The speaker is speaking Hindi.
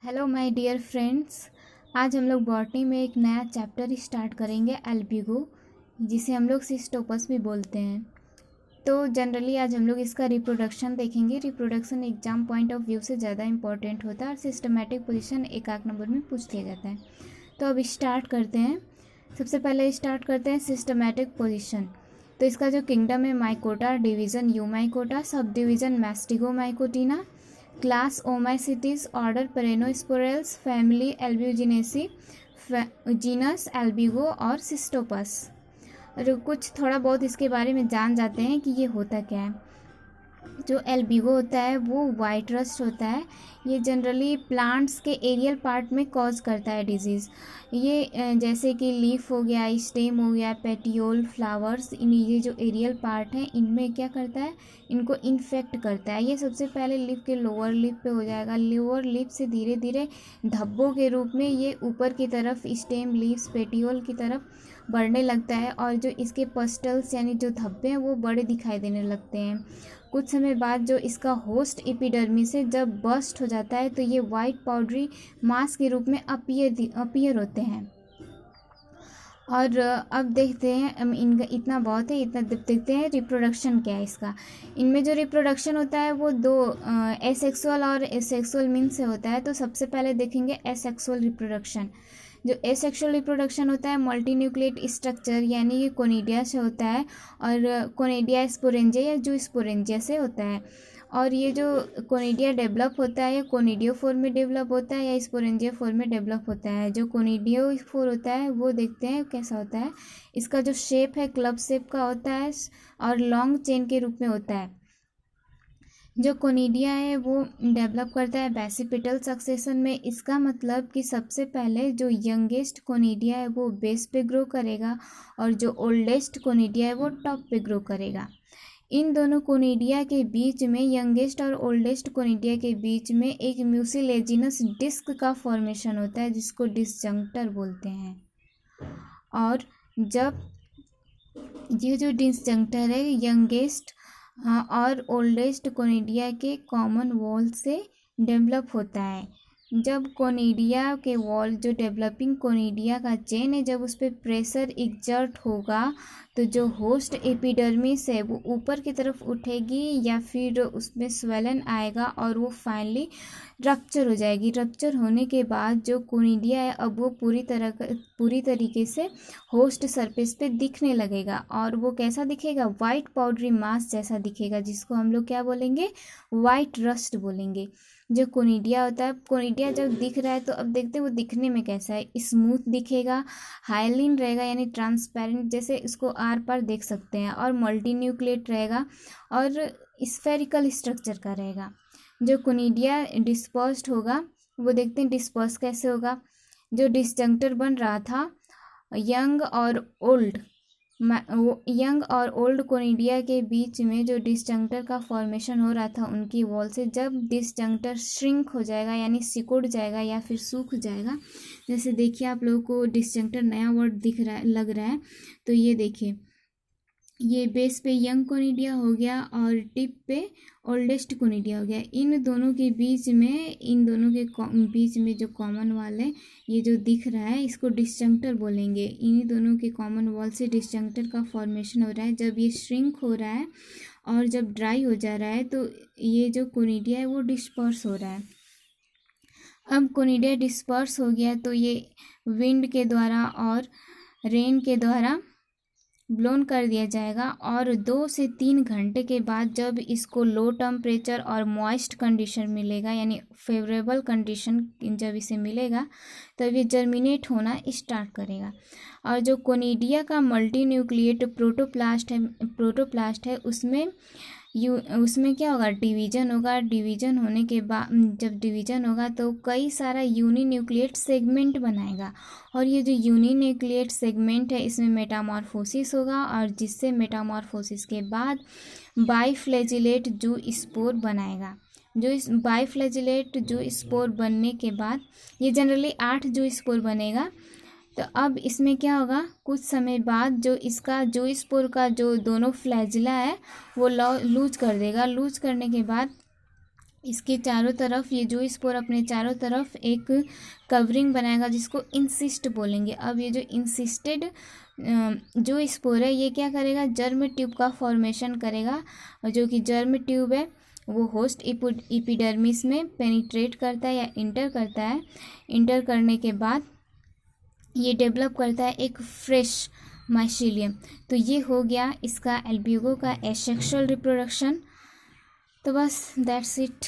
Hello my dear friends. आज हम लोग बॉटनी में एक नया चैप्टर स्टार्ट करेंगे एल्बिगो, जिसे हम लोग सिस्टोपस भी बोलते हैं। तो जनरली आज हम लोग इसका रिप्रोडक्शन देखेंगे। Reproduction exam point of view से ज़्यादा इंपॉर्टेंट होता है और सिस्टमेटिक पोजीशन एक आध नंबर में पूछ लिया जाता है। तो अब स्टार्ट करते हैं। सबसे पहले स्टार्ट करते हैं सिस्टमेटिक पोजीशन। तो इसका जो किंगडम है mycota, division Eumycota, subdivision Mastigomycotina, class Oomycetes, order Peronosporales, family Albuginaceae, genus Albugo और सिस्टोपस। और कुछ थोड़ा बहुत इसके बारे में जान जाते हैं कि ये होता क्या है। जो एल्बिगो होता है वो वाइट रस्ट होता है। ये जनरली प्लांट्स के एरियल पार्ट में कॉज करता है डिजीज़। ये जैसे कि लीफ हो गया, स्टेम हो गया, पेटियोल, फ्लावर्स, ये जो एरियल पार्ट हैं इनमें क्या करता है, इनको इन्फेक्ट करता है। ये सबसे पहले लीफ के लोअर लीफ पे हो जाएगा। लोअर लीफ से धीरे धीरे धब्बों के रूप में ये ऊपर की तरफ स्टेम, लीव्स, पेटियोल की तरफ बढ़ने लगता है और जो इसके पस्टल्स यानी जो धब्बे हैं वो बड़े दिखाई देने लगते हैं। कुछ समय बाद जो इसका होस्ट एपिडर्मिस है जब बस्ट हो जाता है तो ये वाइट पाउडरी मास के रूप में अपीयर होते हैं। और अब देखते हैं, इनका इतना बहुत है, इतना देखते हैं रिप्रोडक्शन क्या है इसका। इनमें जो रिप्रोडक्शन होता है वो दो एसेक्सुअल और एसेक्सुअल मीन से होता है। तो सबसे पहले देखेंगे एसेक्सुअल रिप्रोडक्शन। जो एसेक्सुअल रिप्रोडक्शन होता है मल्टीन्यूक्लिएट स्ट्रक्चर यानी कि कोनिडिया से होता है और कोनिडिया स्पोरेंजिया या जो स्पोरेंजिया से होता है। और ये जो कोनिडिया डेवलप होता है या कोनिडियोफोर में डेवलप होता है या स्पोरेंजियोफोर में डेवलप होता है। जो कोनिडियोफोर होता है वो देखते हैं कैसा होता है। इसका जो शेप है क्लब शेप का होता है और लॉन्ग चेन के रूप में होता है। जो कोनिडिया है वो डेवलप करता है बेसिपिटल सक्सेशन में। इसका मतलब कि सबसे पहले जो यंगेस्ट कोनिडिया है वो बेस पे ग्रो करेगा और जो ओल्डेस्ट कोनिडिया है वो टॉप पे ग्रो करेगा। इन दोनों कोनिडिया के बीच में, यंगेस्ट और ओल्डेस्ट कोनिडिया के बीच में एक म्यूसिलेजिनस डिस्क का फॉर्मेशन होता है जिसको डिसजंक्टर बोलते हैं। और जब ये जो डिसजंक्टर है यंगेस्ट और ओल्डेस्ट कोनिडिया के कॉमन वॉल से डेवलप होता है। जब कोनिडिया के वॉल, जो डेवलपिंग कोनिडिया का चेन है, जब उस पर प्रेशर एग्जर्ट होगा तो जो होस्ट एपिडर्मिस है वो ऊपर की तरफ उठेगी या फिर उसमें स्वेलन आएगा और वो फाइनली रप्चर हो जाएगी। रप्चर होने के बाद जो कोनिडिया है अब वो पूरी तरीके से होस्ट सरफेस पे दिखने लगेगा। और वो कैसा दिखेगा, वाइट पाउडरी मास जैसा दिखेगा, जिसको हम लोग क्या बोलेंगे, वाइट रस्ट बोलेंगे। जो कोनिडिया होता है, कोनिडिया जब दिख रहा है तो अब देखते हैं वो दिखने में कैसा है। स्मूथ दिखेगा, हाइलिन रहेगा यानी ट्रांसपेरेंट, जैसे इसको आर पार देख सकते हैं, और मल्टीन्यूक्लिएट रहेगा और स्फेरिकल स्ट्रक्चर का रहेगा। जो कोनिडिया डिस्पर्स्ड होगा वो देखते हैं डिस्पर्स कैसे होगा। जो डिसजंक्टर बन रहा था यंग और ओल्ड कोनिडिया के बीच में, जो डिसजंक्टर का फॉर्मेशन हो रहा था उनकी वॉल से, जब डिसजंक्टर श्रिंक हो जाएगा यानी सिकुड़ जाएगा या फिर सूख जाएगा, जैसे देखिए आप लोगों को डिसजंक्टर नया वर्ड दिख रहा है, लग रहा है, तो ये देखिए ये बेस पे यंग कोनिडिया हो गया और टिप पे ओल्डेस्ट कोनिडिया हो गया। इन दोनों के बीच में जो कॉमन वॉल है, ये जो दिख रहा है इसको डिसजंक्टर बोलेंगे। इन दोनों के कॉमन वॉल से डिसजंक्टर का फॉर्मेशन हो रहा है। जब ये श्रिंक हो रहा है और जब ड्राई हो जा रहा है तो ये जो कोनिडिया है वो डिस्पर्स हो रहा है। अब कोनिडिया डिस्पर्स हो गया तो ये विंड के द्वारा और रेन के द्वारा ब्लोन कर दिया जाएगा और 2 से 3 घंटे के बाद जब इसको लो टेम्परेचर और मॉइस्ट कंडीशन मिलेगा यानी फेवरेबल कंडीशन जब इसे मिलेगा तब ये जर्मिनेट होना स्टार्ट करेगा। और जो कोनिडिया का मल्टीन्यूक्लिएट प्रोटोप्लास्ट है उसमें क्या होगा, डिवीजन होगा। डिवीजन होने के बाद जब डिवीजन होगा तो कई सारा यूनिन्यूक्लिएट सेगमेंट बनाएगा और ये जो यूनिन्यूक्लिएट सेगमेंट है इसमें मेटामॉर्फोसिस होगा और जिससे मेटामॉर्फोसिस के बाद बाइफ्लैजिलेट जू स्पोर बनाएगा। जो इस बाइफ्लैजिलेट जू स्पोर बनने के बाद ये जनरली 8 जू स्पोर बनेगा। तो अब इसमें क्या होगा, कुछ समय बाद जो इसका जू स्पोर का जो दोनों फ्लैजिला है वो लूज कर देगा। लूज करने के बाद इसके चारों तरफ ये जो स्पोर अपने चारों तरफ एक कवरिंग बनाएगा जिसको इंसिस्ट बोलेंगे। अब ये जो इंसिस्टेड जो स्पोर है ये क्या करेगा, जर्म ट्यूब का फॉर्मेशन करेगा, और जो कि जर्म ट्यूब है वो होस्ट एपिडर्मिस में पेनिट्रेट करता है या इंटर करता है। इंटर करने के बाद ये डेवलप करता है एक फ्रेश माइसीलियम। तो ये हो गया इसका एल्ब्यूगो का एसेक्सुअल रिप्रोडक्शन। तो बस दैट्स इट।